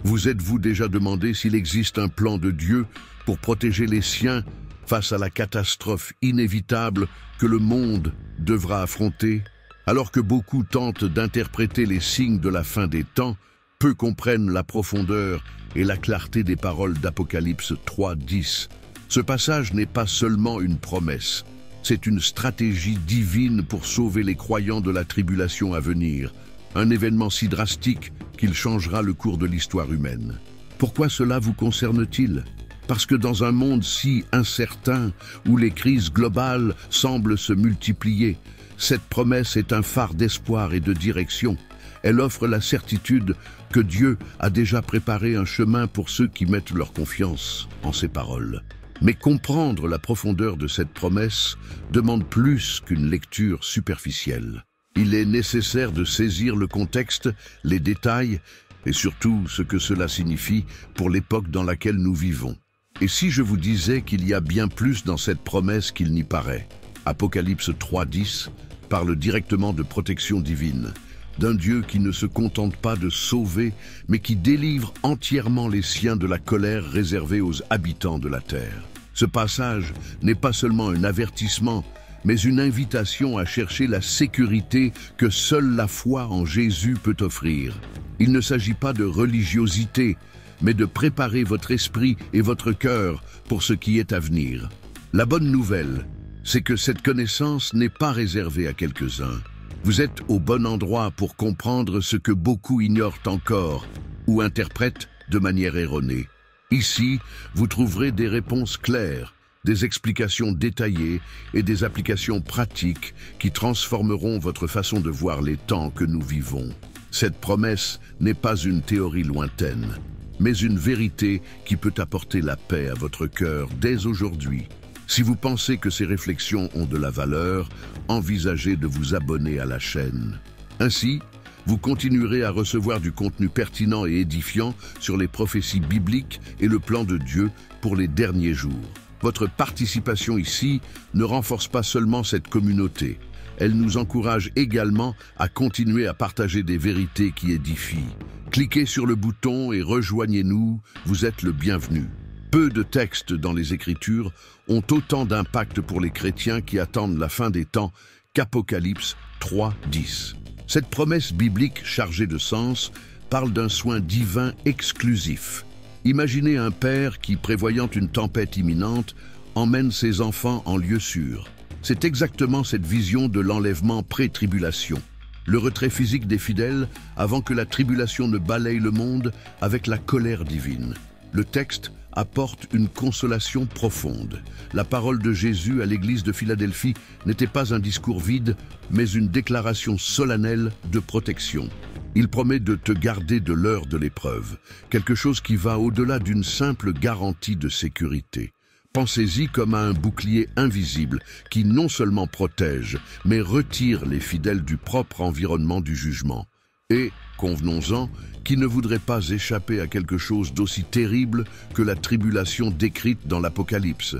Vous êtes-vous déjà demandé s'il existe un plan de Dieu pour protéger les siens face à la catastrophe inévitable que le monde devra affronter? Alors que beaucoup tentent d'interpréter les signes de la fin des temps, peu comprennent la profondeur et la clarté des paroles d'Apocalypse 3:10. Ce passage n'est pas seulement une promesse, c'est une stratégie divine pour sauver les croyants de la tribulation à venir, un événement si drastique qu'il changera le cours de l'histoire humaine. Pourquoi cela vous concerne-t-il? Parce que dans un monde si incertain, où les crises globales semblent se multiplier, cette promesse est un phare d'espoir et de direction. Elle offre la certitude que Dieu a déjà préparé un chemin pour ceux qui mettent leur confiance en ses paroles. Mais comprendre la profondeur de cette promesse demande plus qu'une lecture superficielle. Il est nécessaire de saisir le contexte, les détails et surtout ce que cela signifie pour l'époque dans laquelle nous vivons. Et si je vous disais qu'il y a bien plus dans cette promesse qu'il n'y paraît? Apocalypse 3:10 parle directement de protection divine, d'un Dieu qui ne se contente pas de sauver, mais qui délivre entièrement les siens de la colère réservée aux habitants de la terre. Ce passage n'est pas seulement un avertissement, mais une invitation à chercher la sécurité que seule la foi en Jésus peut offrir. Il ne s'agit pas de religiosité, mais de préparer votre esprit et votre cœur pour ce qui est à venir. La bonne nouvelle, c'est que cette connaissance n'est pas réservée à quelques-uns. Vous êtes au bon endroit pour comprendre ce que beaucoup ignorent encore ou interprètent de manière erronée. Ici, vous trouverez des réponses claires, des explications détaillées et des applications pratiques qui transformeront votre façon de voir les temps que nous vivons. Cette promesse n'est pas une théorie lointaine, mais une vérité qui peut apporter la paix à votre cœur dès aujourd'hui. Si vous pensez que ces réflexions ont de la valeur, envisagez de vous abonner à la chaîne. Ainsi, vous continuerez à recevoir du contenu pertinent et édifiant sur les prophéties bibliques et le plan de Dieu pour les derniers jours. Votre participation ici ne renforce pas seulement cette communauté, elle nous encourage également à continuer à partager des vérités qui édifient. Cliquez sur le bouton et rejoignez-nous, vous êtes le bienvenu. Peu de textes dans les Écritures ont autant d'impact pour les chrétiens qui attendent la fin des temps qu'Apocalypse 3:10. Cette promesse biblique chargée de sens parle d'un soin divin exclusif. Imaginez un père qui, prévoyant une tempête imminente, emmène ses enfants en lieu sûr. C'est exactement cette vision de l'enlèvement pré-tribulation, le retrait physique des fidèles avant que la tribulation ne balaye le monde avec la colère divine. Le texte apporte une consolation profonde. La parole de Jésus à l'église de Philadelphie n'était pas un discours vide, mais une déclaration solennelle de protection. Il promet de te garder de l'heure de l'épreuve, quelque chose qui va au-delà d'une simple garantie de sécurité. Pensez-y comme à un bouclier invisible qui non seulement protège, mais retire les fidèles du propre environnement du jugement. Et, convenons-en, qui ne voudrait pas échapper à quelque chose d'aussi terrible que la tribulation décrite dans l'Apocalypse.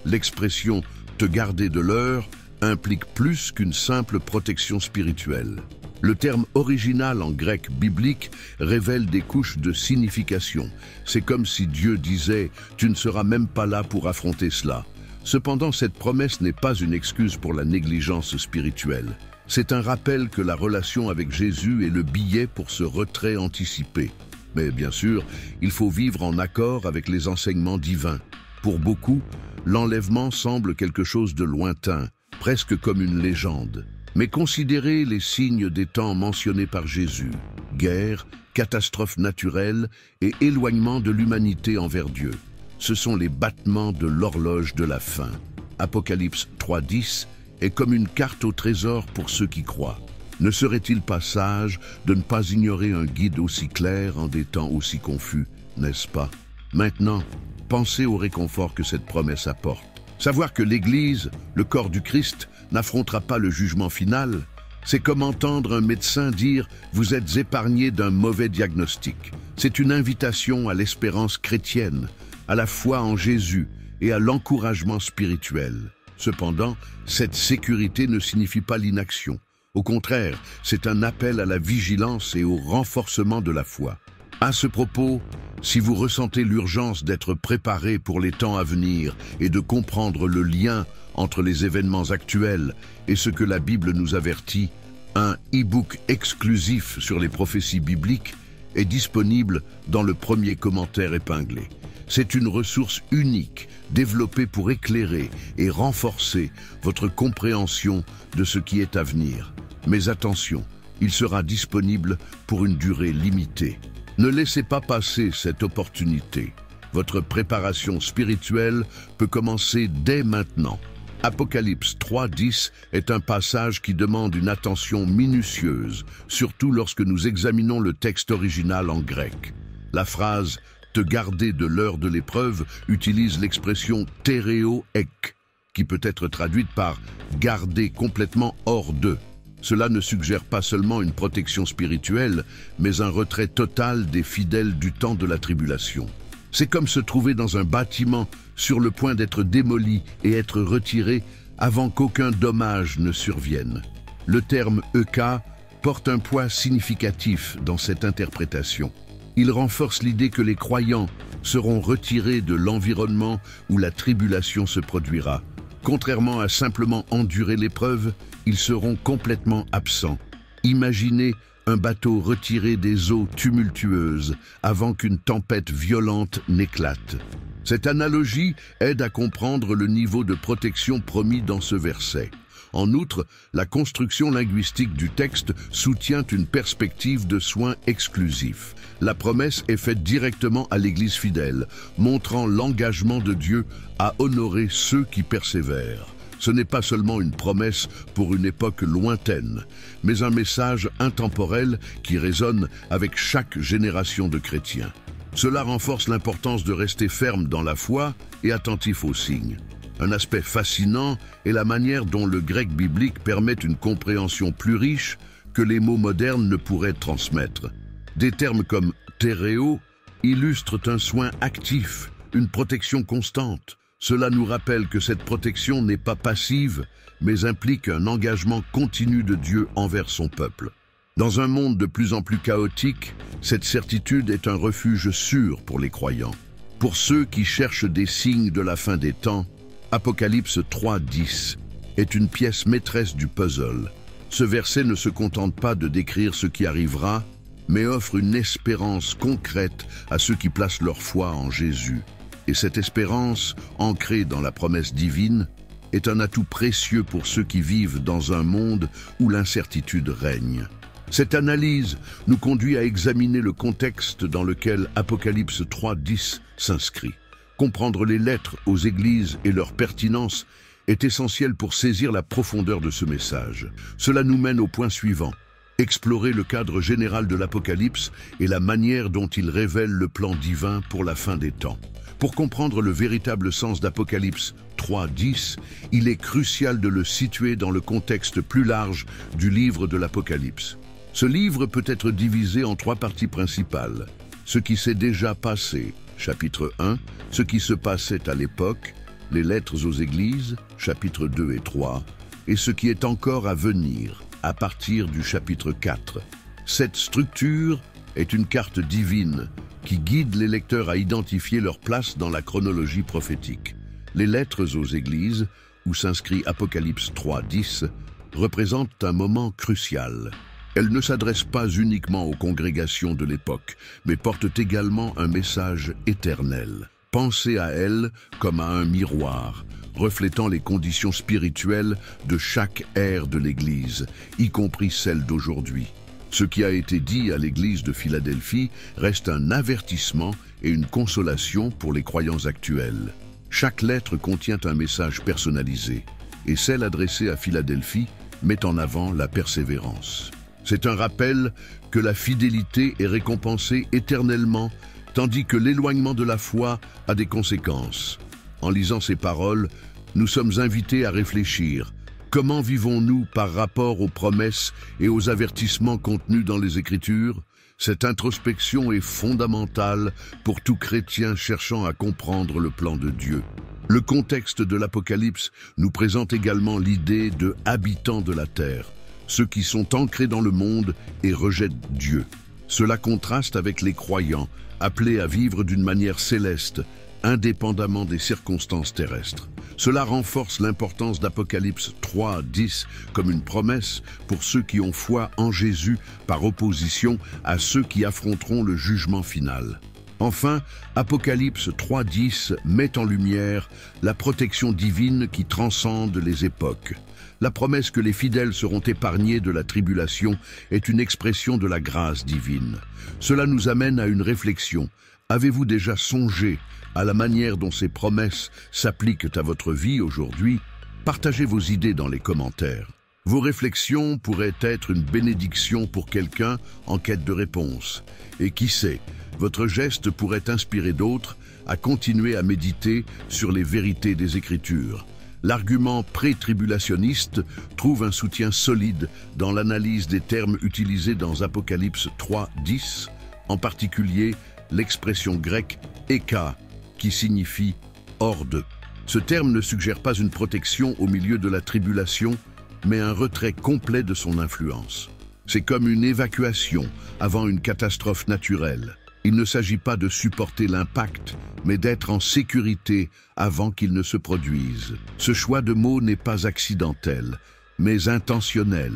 L'expression « te garder de l'heure » implique plus qu'une simple protection spirituelle. Le terme original en grec biblique révèle des couches de signification. C'est comme si Dieu disait « tu ne seras même pas là pour affronter cela ». Cependant, cette promesse n'est pas une excuse pour la négligence spirituelle. C'est un rappel que la relation avec Jésus est le billet pour ce retrait anticipé. Mais bien sûr, il faut vivre en accord avec les enseignements divins. Pour beaucoup, l'enlèvement semble quelque chose de lointain, presque comme une légende. Mais considérez les signes des temps mentionnés par Jésus: guerre, catastrophe naturelle et éloignement de l'humanité envers Dieu. Ce sont les battements de l'horloge de la fin. Apocalypse 3:10 est comme une carte au trésor pour ceux qui croient. Ne serait-il pas sage de ne pas ignorer un guide aussi clair en des temps aussi confus, n'est-ce pas? Maintenant, pensez au réconfort que cette promesse apporte. Savoir que l'Église, le corps du Christ, n'affrontera pas le jugement final, c'est comme entendre un médecin dire « vous êtes épargné d'un mauvais diagnostic ». C'est une invitation à l'espérance chrétienne, à la foi en Jésus et à l'encouragement spirituel. Cependant, cette sécurité ne signifie pas l'inaction. Au contraire, c'est un appel à la vigilance et au renforcement de la foi. À ce propos, si vous ressentez l'urgence d'être préparé pour les temps à venir et de comprendre le lien entre les événements actuels et ce que la Bible nous avertit, un e-book exclusif sur les prophéties bibliques est disponible dans le premier commentaire épinglé. C'est une ressource unique, développée pour éclairer et renforcer votre compréhension de ce qui est à venir. Mais attention, il sera disponible pour une durée limitée. Ne laissez pas passer cette opportunité. Votre préparation spirituelle peut commencer dès maintenant. Apocalypse 3:10 est un passage qui demande une attention minutieuse, surtout lorsque nous examinons le texte original en grec. La phrase « te garder de l'heure de l'épreuve » utilise l'expression « tereo ek » qui peut être traduite par « garder complètement hors d'eux ». Cela ne suggère pas seulement une protection spirituelle, mais un retrait total des fidèles du temps de la tribulation. C'est comme se trouver dans un bâtiment sur le point d'être démoli et être retiré avant qu'aucun dommage ne survienne. Le terme « Euka » porte un poids significatif dans cette interprétation. Il renforce l'idée que les croyants seront retirés de l'environnement où la tribulation se produira. Contrairement à simplement endurer l'épreuve, ils seront complètement absents. Imaginez un bateau retiré des eaux tumultueuses avant qu'une tempête violente n'éclate. Cette analogie aide à comprendre le niveau de protection promis dans ce verset. En outre, la construction linguistique du texte soutient une perspective de soins exclusifs. La promesse est faite directement à l'Église fidèle, montrant l'engagement de Dieu à honorer ceux qui persévèrent. Ce n'est pas seulement une promesse pour une époque lointaine, mais un message intemporel qui résonne avec chaque génération de chrétiens. Cela renforce l'importance de rester ferme dans la foi et attentif aux signes. Un aspect fascinant est la manière dont le grec biblique permet une compréhension plus riche que les mots modernes ne pourraient transmettre. Des termes comme « tereo » illustrent un soin actif, une protection constante. Cela nous rappelle que cette protection n'est pas passive, mais implique un engagement continu de Dieu envers son peuple. Dans un monde de plus en plus chaotique, cette certitude est un refuge sûr pour les croyants. Pour ceux qui cherchent des signes de la fin des temps, Apocalypse 3:10 est une pièce maîtresse du puzzle. Ce verset ne se contente pas de décrire ce qui arrivera, mais offre une espérance concrète à ceux qui placent leur foi en Jésus. Et cette espérance, ancrée dans la promesse divine, est un atout précieux pour ceux qui vivent dans un monde où l'incertitude règne. Cette analyse nous conduit à examiner le contexte dans lequel Apocalypse 3:10 s'inscrit. Comprendre les lettres aux églises et leur pertinence est essentiel pour saisir la profondeur de ce message. Cela nous mène au point suivant. Explorer le cadre général de l'Apocalypse et la manière dont il révèle le plan divin pour la fin des temps. Pour comprendre le véritable sens d'Apocalypse 3:10, il est crucial de le situer dans le contexte plus large du livre de l'Apocalypse. Ce livre peut être divisé en 3 parties principales. Ce qui s'est déjà passé, chapitre 1, ce qui se passait à l'époque, les lettres aux églises, chapitres 2 et 3, et ce qui est encore à venir, à partir du chapitre 4. Cette structure est une carte divine qui guide les lecteurs à identifier leur place dans la chronologie prophétique. Les lettres aux églises, où s'inscrit Apocalypse 3:10, représentent un moment crucial. Elles ne s'adressent pas uniquement aux congrégations de l'époque, mais portent également un message éternel. Pensez à elles comme à un miroir, reflétant les conditions spirituelles de chaque ère de l'Église, y compris celle d'aujourd'hui. Ce qui a été dit à l'Église de Philadelphie reste un avertissement et une consolation pour les croyants actuels. Chaque lettre contient un message personnalisé, et celle adressée à Philadelphie met en avant la persévérance. C'est un rappel que la fidélité est récompensée éternellement, tandis que l'éloignement de la foi a des conséquences. En lisant ces paroles, nous sommes invités à réfléchir. Comment vivons-nous par rapport aux promesses et aux avertissements contenus dans les Écritures? Cette introspection est fondamentale pour tout chrétien cherchant à comprendre le plan de Dieu. Le contexte de l'Apocalypse nous présente également l'idée de habitants de la terre, ceux qui sont ancrés dans le monde et rejettent Dieu. Cela contraste avec les croyants, appelés à vivre d'une manière céleste, indépendamment des circonstances terrestres. Cela renforce l'importance d'Apocalypse 3:10 comme une promesse pour ceux qui ont foi en Jésus par opposition à ceux qui affronteront le jugement final. Enfin, Apocalypse 3:10 met en lumière la protection divine qui transcende les époques. La promesse que les fidèles seront épargnés de la tribulation est une expression de la grâce divine. Cela nous amène à une réflexion. Avez-vous déjà songé à la manière dont ces promesses s'appliquent à votre vie aujourd'hui? Partagez vos idées dans les commentaires. Vos réflexions pourraient être une bénédiction pour quelqu'un en quête de réponse. Et qui sait, votre geste pourrait inspirer d'autres à continuer à méditer sur les vérités des Écritures. L'argument pré-tribulationniste trouve un soutien solide dans l'analyse des termes utilisés dans Apocalypse 3:10, en particulier l'expression grecque « éka » qui signifie « hors de ». Ce terme ne suggère pas une protection au milieu de la tribulation, mais un retrait complet de son influence. C'est comme une évacuation avant une catastrophe naturelle. Il ne s'agit pas de supporter l'impact, mais d'être en sécurité avant qu'il ne se produise. Ce choix de mots n'est pas accidentel, mais intentionnel,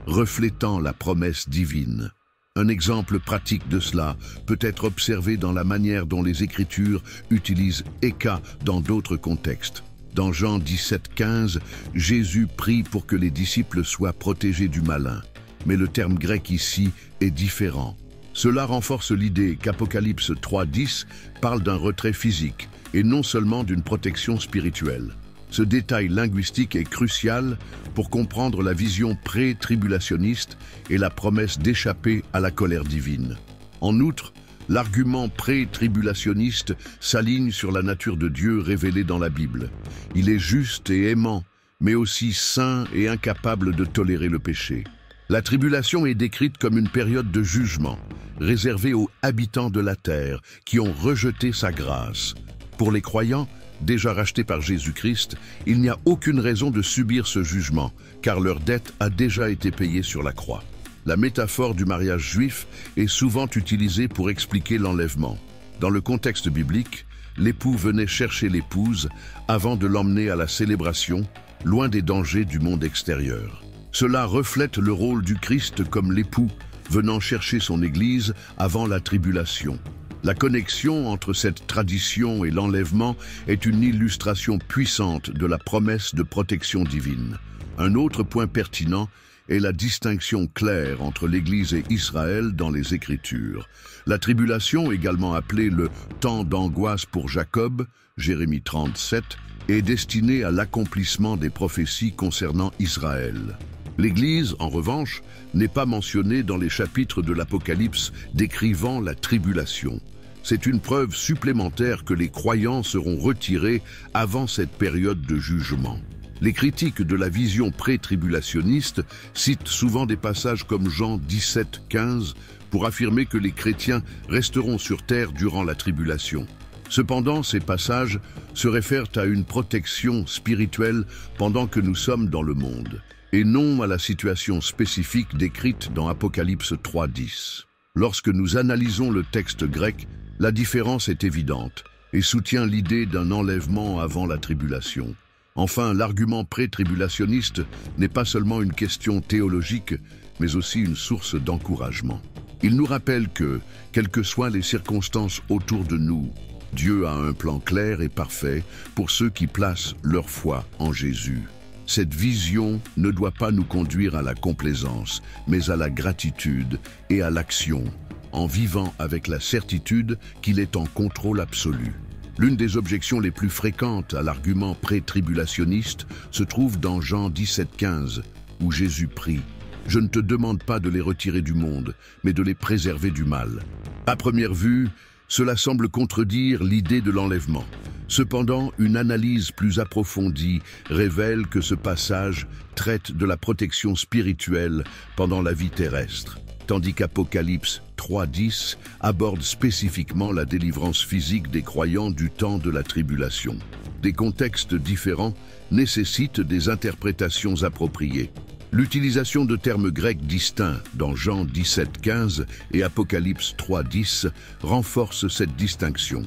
reflétant la promesse divine. Un exemple pratique de cela peut être observé dans la manière dont les Écritures utilisent « éka » dans d'autres contextes. Dans Jean 17:15, Jésus prie pour que les disciples soient protégés du malin. Mais le terme grec ici est différent. Cela renforce l'idée qu'Apocalypse 3:10 parle d'un retrait physique et non seulement d'une protection spirituelle. Ce détail linguistique est crucial pour comprendre la vision pré-tribulationniste et la promesse d'échapper à la colère divine. En outre, l'argument pré-tribulationniste s'aligne sur la nature de Dieu révélée dans la Bible. Il est juste et aimant, mais aussi saint et incapable de tolérer le péché. La tribulation est décrite comme une période de jugement, réservée aux habitants de la terre qui ont rejeté sa grâce. Pour les croyants, déjà rachetés par Jésus-Christ, il n'y a aucune raison de subir ce jugement, car leur dette a déjà été payée sur la croix. La métaphore du mariage juif est souvent utilisée pour expliquer l'enlèvement. Dans le contexte biblique, l'époux venait chercher l'épouse avant de l'emmener à la célébration, loin des dangers du monde extérieur. Cela reflète le rôle du Christ comme l'époux venant chercher son Église avant la tribulation. La connexion entre cette tradition et l'enlèvement est une illustration puissante de la promesse de protection divine. Un autre point pertinent est la distinction claire entre l'Église et Israël dans les Écritures. La tribulation, également appelée le temps d'angoisse pour Jacob, Jérémie 37, est destinée à l'accomplissement des prophéties concernant Israël. L'Église, en revanche, n'est pas mentionnée dans les chapitres de l'Apocalypse décrivant la tribulation. C'est une preuve supplémentaire que les croyants seront retirés avant cette période de jugement. Les critiques de la vision pré-tribulationniste citent souvent des passages comme Jean 17:15 pour affirmer que les chrétiens resteront sur terre durant la tribulation. Cependant, ces passages se réfèrent à une protection spirituelle pendant que nous sommes dans le monde, et non à la situation spécifique décrite dans Apocalypse 3:10. Lorsque nous analysons le texte grec, la différence est évidente et soutient l'idée d'un enlèvement avant la tribulation. Enfin, l'argument pré-tribulationniste n'est pas seulement une question théologique, mais aussi une source d'encouragement. Il nous rappelle que, quelles que soient les circonstances autour de nous, Dieu a un plan clair et parfait pour ceux qui placent leur foi en Jésus. Cette vision ne doit pas nous conduire à la complaisance, mais à la gratitude et à l'action, en vivant avec la certitude qu'il est en contrôle absolu. L'une des objections les plus fréquentes à l'argument pré-tribulationniste se trouve dans Jean 17:15, où Jésus prie « Je ne te demande pas de les retirer du monde, mais de les préserver du mal ». À première vue, cela semble contredire l'idée de l'enlèvement. Cependant, une analyse plus approfondie révèle que ce passage traite de la protection spirituelle pendant la vie terrestre, tandis qu'Apocalypse 3:10 aborde spécifiquement la délivrance physique des croyants du temps de la tribulation. Des contextes différents nécessitent des interprétations appropriées. L'utilisation de termes grecs distincts dans Jean 17,15 et Apocalypse 3,10 renforce cette distinction.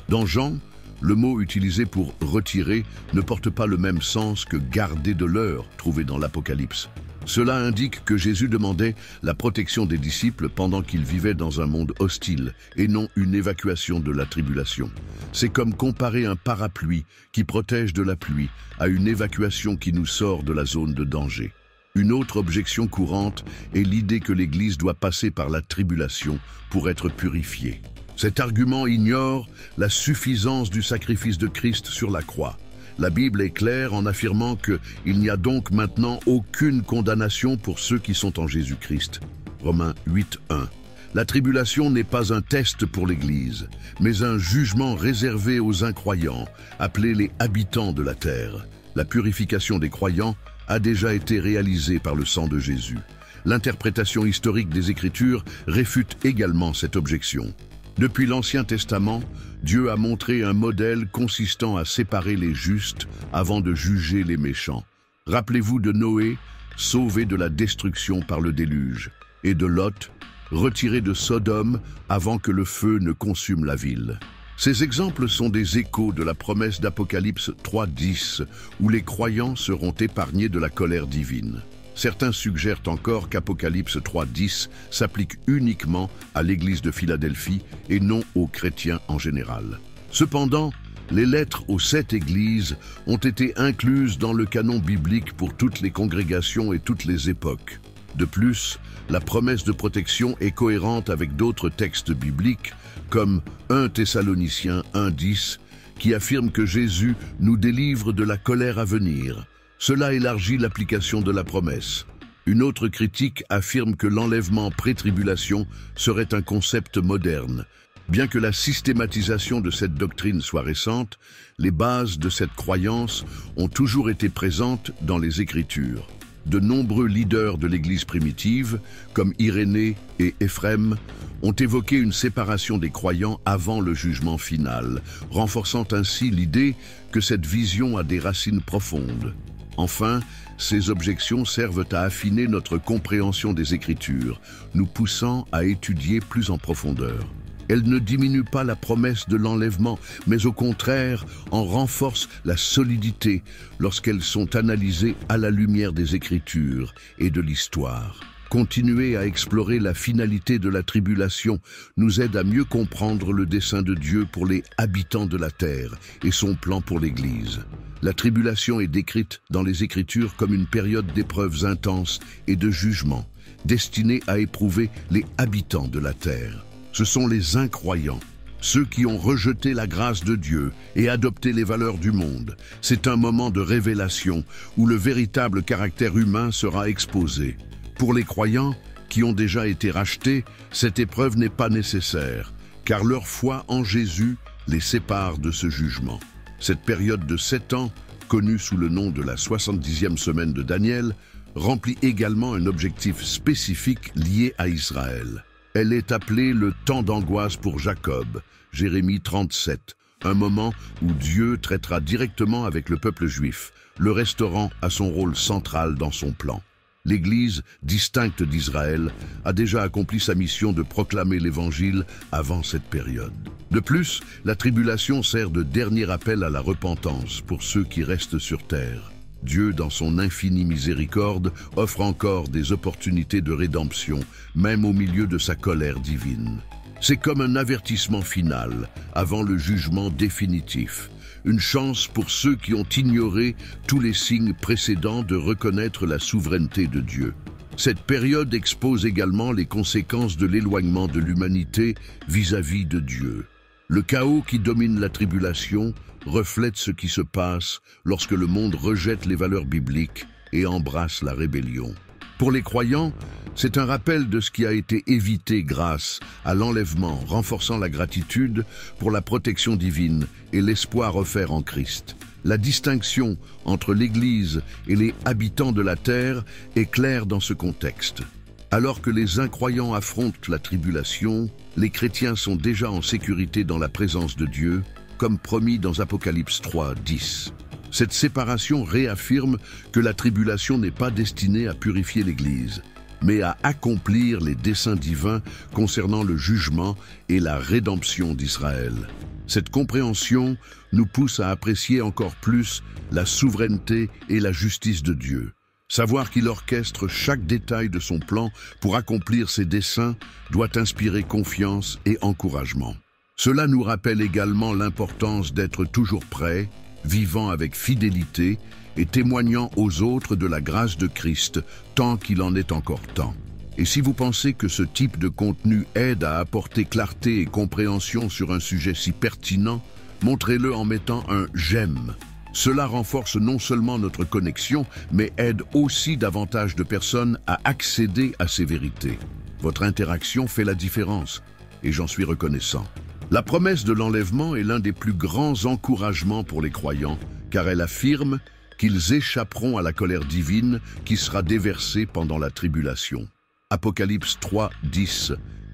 Dans Jean, le mot utilisé pour « retirer » ne porte pas le même sens que « garder de l'heure » trouvé dans l'Apocalypse. Cela indique que Jésus demandait la protection des disciples pendant qu'ils vivaient dans un monde hostile et non une évacuation de la tribulation. C'est comme comparer un parapluie qui protège de la pluie à une évacuation qui nous sort de la zone de danger. Une autre objection courante est l'idée que l'Église doit passer par la tribulation pour être purifiée. Cet argument ignore la suffisance du sacrifice de Christ sur la croix. La Bible est claire en affirmant qu'il n'y a donc maintenant aucune condamnation pour ceux qui sont en Jésus-Christ. Romains 8:1. La tribulation n'est pas un test pour l'Église, mais un jugement réservé aux incroyants, appelés les habitants de la terre. La purification des croyants a déjà été réalisée par le sang de Jésus. L'interprétation historique des Écritures réfute également cette objection. Depuis l'Ancien Testament, Dieu a montré un modèle consistant à séparer les justes avant de juger les méchants. Rappelez-vous de Noé, sauvé de la destruction par le déluge, et de Lot, retiré de Sodome avant que le feu ne consume la ville. Ces exemples sont des échos de la promesse d'Apocalypse 3:10, où les croyants seront épargnés de la colère divine. Certains suggèrent encore qu'Apocalypse 3:10 s'applique uniquement à l'Église de Philadelphie et non aux chrétiens en général. Cependant, les lettres aux 7 églises ont été incluses dans le canon biblique pour toutes les congrégations et toutes les époques. De plus, la promesse de protection est cohérente avec d'autres textes bibliques, comme 1 Thessaloniciens 1:10, qui affirme que Jésus nous délivre de la colère à venir. Cela élargit l'application de la promesse. Une autre critique affirme que l'enlèvement pré-tribulation serait un concept moderne. Bien que la systématisation de cette doctrine soit récente, les bases de cette croyance ont toujours été présentes dans les Écritures. De nombreux leaders de l'Église primitive, comme Irénée et Éphrem, ont évoqué une séparation des croyants avant le jugement final, renforçant ainsi l'idée que cette vision a des racines profondes. Enfin, ces objections servent à affiner notre compréhension des Écritures, nous poussant à étudier plus en profondeur. Elles ne diminuent pas la promesse de l'enlèvement, mais au contraire en renforcent la solidité lorsqu'elles sont analysées à la lumière des Écritures et de l'histoire. Continuer à explorer la finalité de la tribulation nous aide à mieux comprendre le dessein de Dieu pour les habitants de la terre et son plan pour l'Église. La tribulation est décrite dans les Écritures comme une période d'épreuves intenses et de jugement, destinée à éprouver les habitants de la terre. Ce sont les incroyants, ceux qui ont rejeté la grâce de Dieu et adopté les valeurs du monde. C'est un moment de révélation où le véritable caractère humain sera exposé. Pour les croyants qui ont déjà été rachetés, cette épreuve n'est pas nécessaire, car leur foi en Jésus les sépare de ce jugement. Cette période de 7 ans, connue sous le nom de la 70e semaine de Daniel, remplit également un objectif spécifique lié à Israël. Elle est appelée le temps d'angoisse pour Jacob, Jérémie 37, un moment où Dieu traitera directement avec le peuple juif, le restaurant à son rôle central dans son plan. L'Église, distincte d'Israël, a déjà accompli sa mission de proclamer l'Évangile avant cette période. De plus, la tribulation sert de dernier appel à la repentance pour ceux qui restent sur terre. Dieu, dans son infinie miséricorde, offre encore des opportunités de rédemption, même au milieu de sa colère divine. C'est comme un avertissement final, avant le jugement définitif. Une chance pour ceux qui ont ignoré tous les signes précédents de reconnaître la souveraineté de Dieu. Cette période expose également les conséquences de l'éloignement de l'humanité vis-à-vis de Dieu. Le chaos qui domine la tribulation reflète ce qui se passe lorsque le monde rejette les valeurs bibliques et embrasse la rébellion. Pour les croyants, c'est un rappel de ce qui a été évité grâce à l'enlèvement, renforçant la gratitude pour la protection divine et l'espoir offert en Christ. La distinction entre l'Église et les habitants de la terre est claire dans ce contexte. Alors que les incroyants affrontent la tribulation, les chrétiens sont déjà en sécurité dans la présence de Dieu, comme promis dans Apocalypse 3:10. Cette séparation réaffirme que la tribulation n'est pas destinée à purifier l'Église, mais à accomplir les desseins divins concernant le jugement et la rédemption d'Israël. Cette compréhension nous pousse à apprécier encore plus la souveraineté et la justice de Dieu. Savoir qu'il orchestre chaque détail de son plan pour accomplir ses desseins doit inspirer confiance et encouragement. Cela nous rappelle également l'importance d'être toujours prêt, vivant avec fidélité et témoignant aux autres de la grâce de Christ tant qu'il en est encore temps. Et si vous pensez que ce type de contenu aide à apporter clarté et compréhension sur un sujet si pertinent, montrez-le en mettant un « j'aime ». Cela renforce non seulement notre connexion, mais aide aussi davantage de personnes à accéder à ces vérités. Votre interaction fait la différence, et j'en suis reconnaissant. La promesse de l'enlèvement est l'un des plus grands encouragements pour les croyants, car elle affirme qu'ils échapperont à la colère divine qui sera déversée pendant la tribulation. Apocalypse 3, 10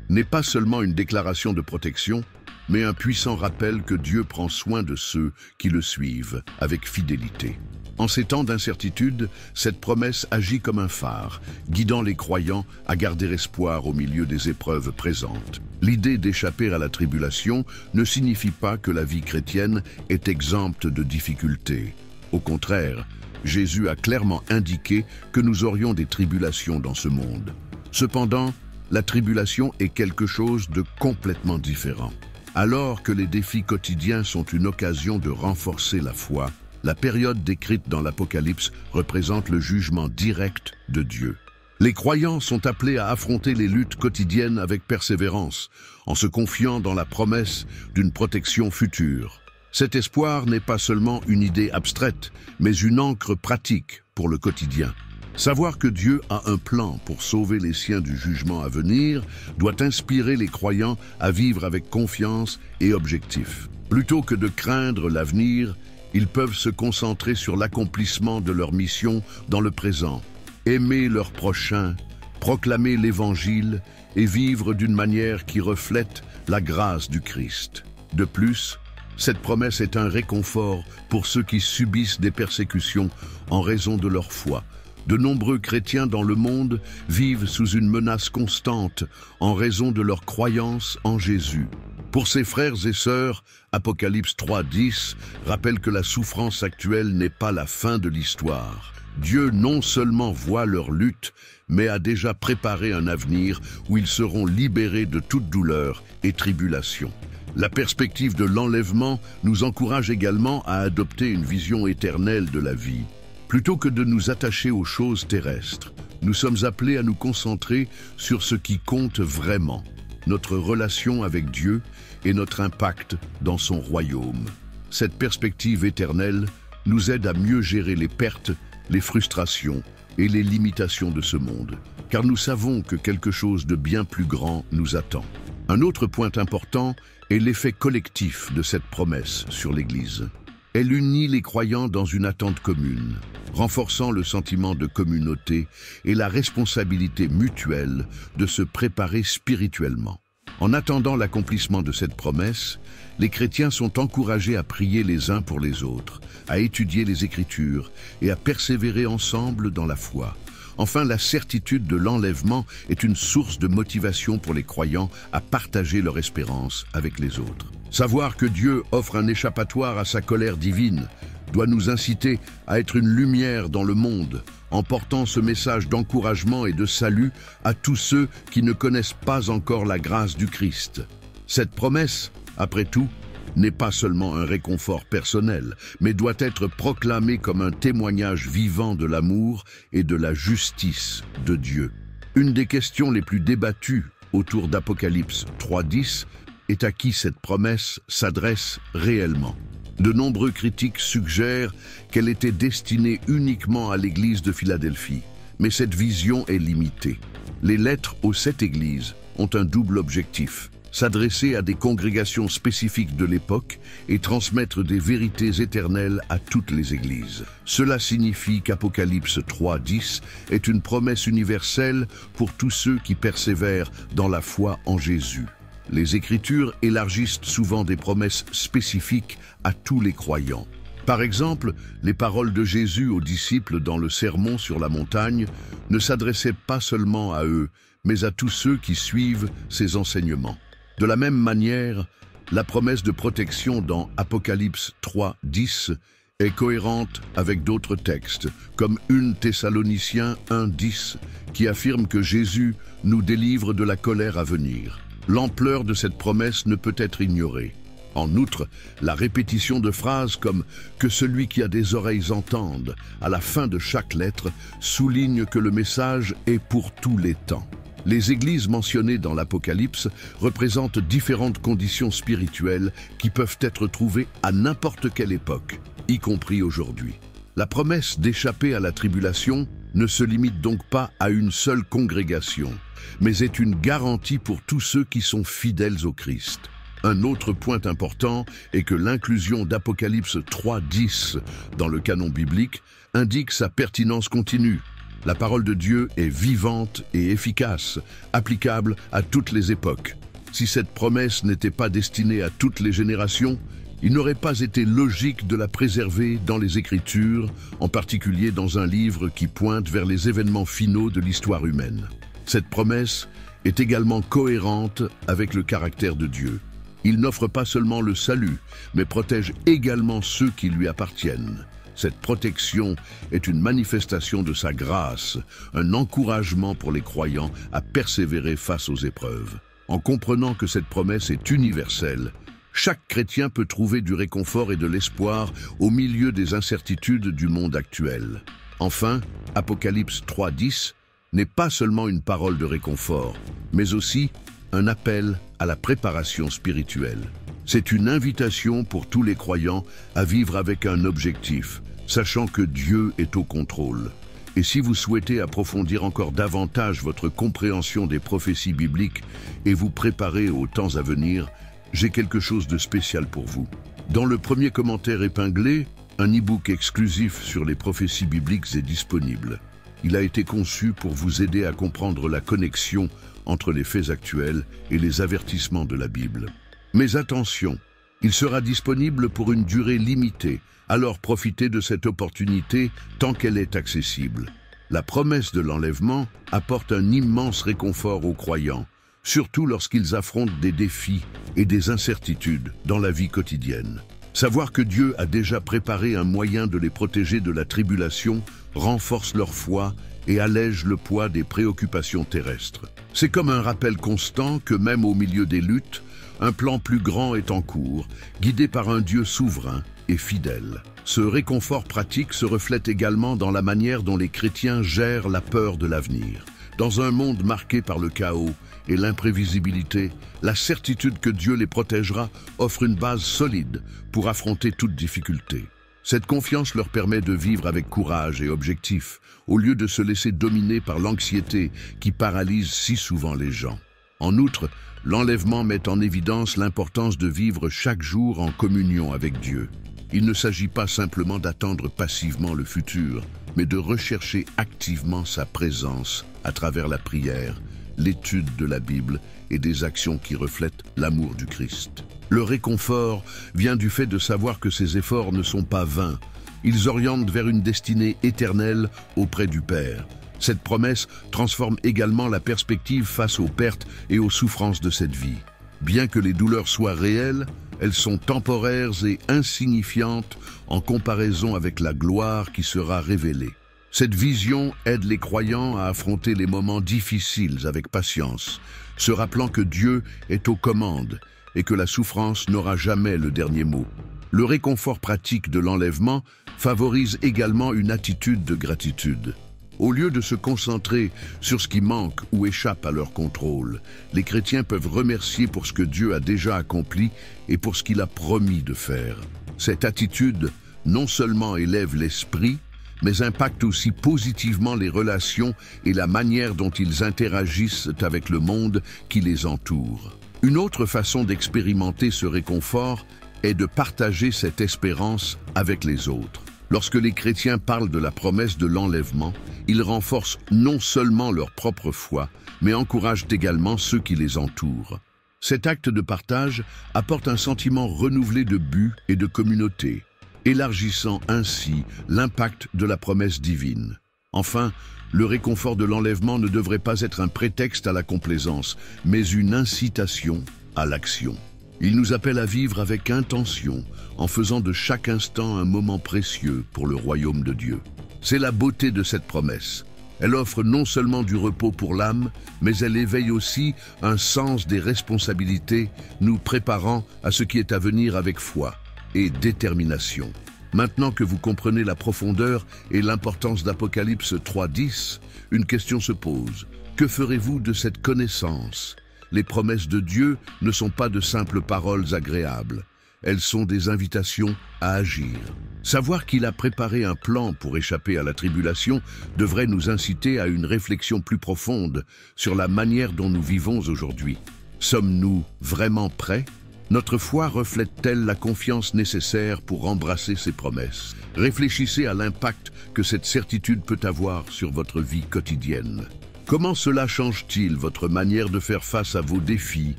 n'est pas seulement une déclaration de protection, mais un puissant rappel que Dieu prend soin de ceux qui le suivent avec fidélité. En ces temps d'incertitude, cette promesse agit comme un phare, guidant les croyants à garder espoir au milieu des épreuves présentes. L'idée d'échapper à la tribulation ne signifie pas que la vie chrétienne est exempte de difficultés. Au contraire, Jésus a clairement indiqué que nous aurions des tribulations dans ce monde. Cependant, la tribulation est quelque chose de complètement différent. Alors que les défis quotidiens sont une occasion de renforcer la foi, la période décrite dans l'Apocalypse représente le jugement direct de Dieu. Les croyants sont appelés à affronter les luttes quotidiennes avec persévérance, en se confiant dans la promesse d'une protection future. Cet espoir n'est pas seulement une idée abstraite, mais une ancre pratique pour le quotidien. Savoir que Dieu a un plan pour sauver les siens du jugement à venir doit inspirer les croyants à vivre avec confiance et objectif. Plutôt que de craindre l'avenir, ils peuvent se concentrer sur l'accomplissement de leur mission dans le présent, aimer leurs prochains, proclamer l'Évangile et vivre d'une manière qui reflète la grâce du Christ. De plus, cette promesse est un réconfort pour ceux qui subissent des persécutions en raison de leur foi. De nombreux chrétiens dans le monde vivent sous une menace constante en raison de leur croyance en Jésus. Pour ces frères et sœurs, Apocalypse 3:10 rappelle que la souffrance actuelle n'est pas la fin de l'histoire. Dieu non seulement voit leur lutte, mais a déjà préparé un avenir où ils seront libérés de toute douleur et tribulation. La perspective de l'enlèvement nous encourage également à adopter une vision éternelle de la vie. Plutôt que de nous attacher aux choses terrestres, nous sommes appelés à nous concentrer sur ce qui compte vraiment, notre relation avec Dieu et notre impact dans son royaume. Cette perspective éternelle nous aide à mieux gérer les pertes, les frustrations et les limitations de ce monde, car nous savons que quelque chose de bien plus grand nous attend. Un autre point important est l'effet collectif de cette promesse sur l'Église. Elle unit les croyants dans une attente commune, renforçant le sentiment de communauté et la responsabilité mutuelle de se préparer spirituellement. En attendant l'accomplissement de cette promesse, les chrétiens sont encouragés à prier les uns pour les autres, à étudier les Écritures et à persévérer ensemble dans la foi. Enfin, la certitude de l'enlèvement est une source de motivation pour les croyants à partager leur espérance avec les autres. Savoir que Dieu offre un échappatoire à sa colère divine doit nous inciter à être une lumière dans le monde, en portant ce message d'encouragement et de salut à tous ceux qui ne connaissent pas encore la grâce du Christ. Cette promesse, après tout, n'est pas seulement un réconfort personnel, mais doit être proclamée comme un témoignage vivant de l'amour et de la justice de Dieu. Une des questions les plus débattues autour d'Apocalypse 3:10 est à qui cette promesse s'adresse réellement. De nombreux critiques suggèrent qu'elle était destinée uniquement à l'église de Philadelphie, mais cette vision est limitée. Les lettres aux 7 églises ont un double objectif: s'adresser à des congrégations spécifiques de l'époque et transmettre des vérités éternelles à toutes les églises. Cela signifie qu'Apocalypse 3:10 est une promesse universelle pour tous ceux qui persévèrent dans la foi en Jésus. Les Écritures élargissent souvent des promesses spécifiques à tous les croyants. Par exemple, les paroles de Jésus aux disciples dans le Sermon sur la montagne ne s'adressaient pas seulement à eux, mais à tous ceux qui suivent ses enseignements. De la même manière, la promesse de protection dans Apocalypse 3, 10 est cohérente avec d'autres textes, comme 1 Thessaloniciens 1, 10, qui affirme que Jésus nous délivre de la colère à venir. L'ampleur de cette promesse ne peut être ignorée. En outre, la répétition de phrases comme « que celui qui a des oreilles entende » à la fin de chaque lettre souligne que le message est pour tous les temps. Les églises mentionnées dans l'Apocalypse représentent différentes conditions spirituelles qui peuvent être trouvées à n'importe quelle époque, y compris aujourd'hui. La promesse d'échapper à la tribulation ne se limite donc pas à une seule congrégation, mais est une garantie pour tous ceux qui sont fidèles au Christ. Un autre point important est que l'inclusion d'Apocalypse 3.10 dans le canon biblique indique sa pertinence continue. La parole de Dieu est vivante et efficace, applicable à toutes les époques. Si cette promesse n'était pas destinée à toutes les générations, il n'aurait pas été logique de la préserver dans les Écritures, en particulier dans un livre qui pointe vers les événements finaux de l'histoire humaine. Cette promesse est également cohérente avec le caractère de Dieu. Il n'offre pas seulement le salut, mais protège également ceux qui lui appartiennent. Cette protection est une manifestation de sa grâce, un encouragement pour les croyants à persévérer face aux épreuves. En comprenant que cette promesse est universelle, chaque chrétien peut trouver du réconfort et de l'espoir au milieu des incertitudes du monde actuel. Enfin, Apocalypse 3.10 n'est pas seulement une parole de réconfort, mais aussi un appel à la préparation spirituelle. C'est une invitation pour tous les croyants à vivre avec un objectif, sachant que Dieu est au contrôle. Et si vous souhaitez approfondir encore davantage votre compréhension des prophéties bibliques et vous préparer aux temps à venir, j'ai quelque chose de spécial pour vous. Dans le premier commentaire épinglé, un e-book exclusif sur les prophéties bibliques est disponible. Il a été conçu pour vous aider à comprendre la connexion entre les faits actuels et les avertissements de la Bible. Mais attention, il sera disponible pour une durée limitée, alors profitez de cette opportunité tant qu'elle est accessible. La promesse de l'enlèvement apporte un immense réconfort aux croyants, surtout lorsqu'ils affrontent des défis et des incertitudes dans la vie quotidienne. Savoir que Dieu a déjà préparé un moyen de les protéger de la tribulation renforce leur foi et allège le poids des préoccupations terrestres. C'est comme un rappel constant que même au milieu des luttes, un plan plus grand est en cours, guidé par un Dieu souverain et fidèle. Ce réconfort pratique se reflète également dans la manière dont les chrétiens gèrent la peur de l'avenir. Dans un monde marqué par le chaos et l'imprévisibilité, la certitude que Dieu les protégera offre une base solide pour affronter toute difficulté. Cette confiance leur permet de vivre avec courage et objectif, au lieu de se laisser dominer par l'anxiété qui paralyse si souvent les gens. En outre, l'enlèvement met en évidence l'importance de vivre chaque jour en communion avec Dieu. Il ne s'agit pas simplement d'attendre passivement le futur, mais de rechercher activement sa présence à travers la prière, l'étude de la Bible et des actions qui reflètent l'amour du Christ. Le réconfort vient du fait de savoir que ces efforts ne sont pas vains. Ils orientent vers une destinée éternelle auprès du Père. Cette promesse transforme également la perspective face aux pertes et aux souffrances de cette vie. Bien que les douleurs soient réelles, elles sont temporaires et insignifiantes en comparaison avec la gloire qui sera révélée. Cette vision aide les croyants à affronter les moments difficiles avec patience, se rappelant que Dieu est aux commandes et que la souffrance n'aura jamais le dernier mot. Le réconfort pratique de l'enlèvement favorise également une attitude de gratitude. Au lieu de se concentrer sur ce qui manque ou échappe à leur contrôle, les chrétiens peuvent remercier pour ce que Dieu a déjà accompli et pour ce qu'il a promis de faire. Cette attitude non seulement élève l'esprit, mais impacte aussi positivement les relations et la manière dont ils interagissent avec le monde qui les entoure. Une autre façon d'expérimenter ce réconfort est de partager cette espérance avec les autres. Lorsque les chrétiens parlent de la promesse de l'enlèvement, ils renforcent non seulement leur propre foi, mais encouragent également ceux qui les entourent. Cet acte de partage apporte un sentiment renouvelé de but et de communauté. élargissant ainsi l'impact de la promesse divine. Enfin, le réconfort de l'enlèvement ne devrait pas être un prétexte à la complaisance, mais une incitation à l'action. Il nous appelle à vivre avec intention, en faisant de chaque instant un moment précieux pour le royaume de Dieu. C'est la beauté de cette promesse. Elle offre non seulement du repos pour l'âme, mais elle éveille aussi un sens des responsabilités, nous préparant à ce qui est à venir avec foi et détermination. Maintenant que vous comprenez la profondeur et l'importance d'Apocalypse 3:10, une question se pose. Que ferez-vous de cette connaissance? Les promesses de Dieu ne sont pas de simples paroles agréables. Elles sont des invitations à agir. Savoir qu'il a préparé un plan pour échapper à la tribulation devrait nous inciter à une réflexion plus profonde sur la manière dont nous vivons aujourd'hui. Sommes-nous vraiment prêts? Notre foi reflète-t-elle la confiance nécessaire pour embrasser ces promesses? Réfléchissez à l'impact que cette certitude peut avoir sur votre vie quotidienne. Comment cela change-t-il votre manière de faire face à vos défis,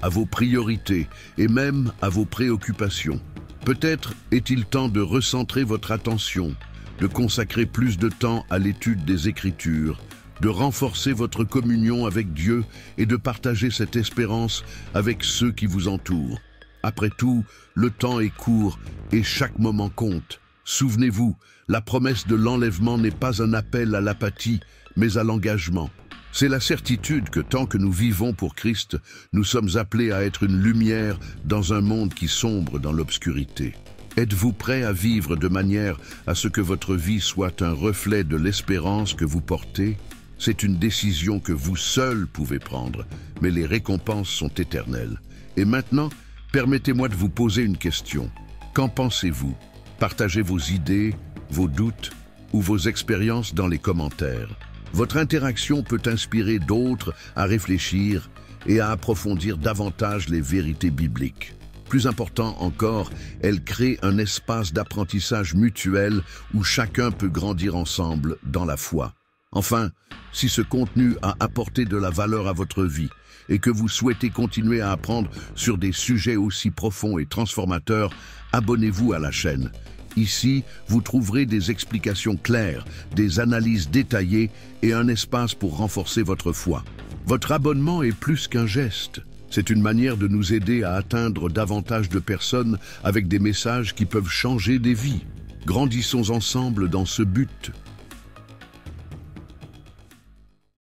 à vos priorités et même à vos préoccupations? Peut-être est-il temps de recentrer votre attention, de consacrer plus de temps à l'étude des Écritures, de renforcer votre communion avec Dieu et de partager cette espérance avec ceux qui vous entourent. Après tout, le temps est court et chaque moment compte. Souvenez-vous, la promesse de l'enlèvement n'est pas un appel à l'apathie, mais à l'engagement. C'est la certitude que tant que nous vivons pour Christ, nous sommes appelés à être une lumière dans un monde qui sombre dans l'obscurité. Êtes-vous prêt à vivre de manière à ce que votre vie soit un reflet de l'espérance que vous portez? C'est une décision que vous seul pouvez prendre, mais les récompenses sont éternelles. Et maintenant, permettez-moi de vous poser une question. Qu'en pensez-vous? Partagez vos idées, vos doutes ou vos expériences dans les commentaires. Votre interaction peut inspirer d'autres à réfléchir et à approfondir davantage les vérités bibliques. Plus important encore, elle crée un espace d'apprentissage mutuel où chacun peut grandir ensemble dans la foi. Enfin, si ce contenu a apporté de la valeur à votre vie et que vous souhaitez continuer à apprendre sur des sujets aussi profonds et transformateurs, abonnez-vous à la chaîne. Ici, vous trouverez des explications claires, des analyses détaillées et un espace pour renforcer votre foi. Votre abonnement est plus qu'un geste. C'est une manière de nous aider à atteindre davantage de personnes avec des messages qui peuvent changer des vies. Grandissons ensemble dans ce but.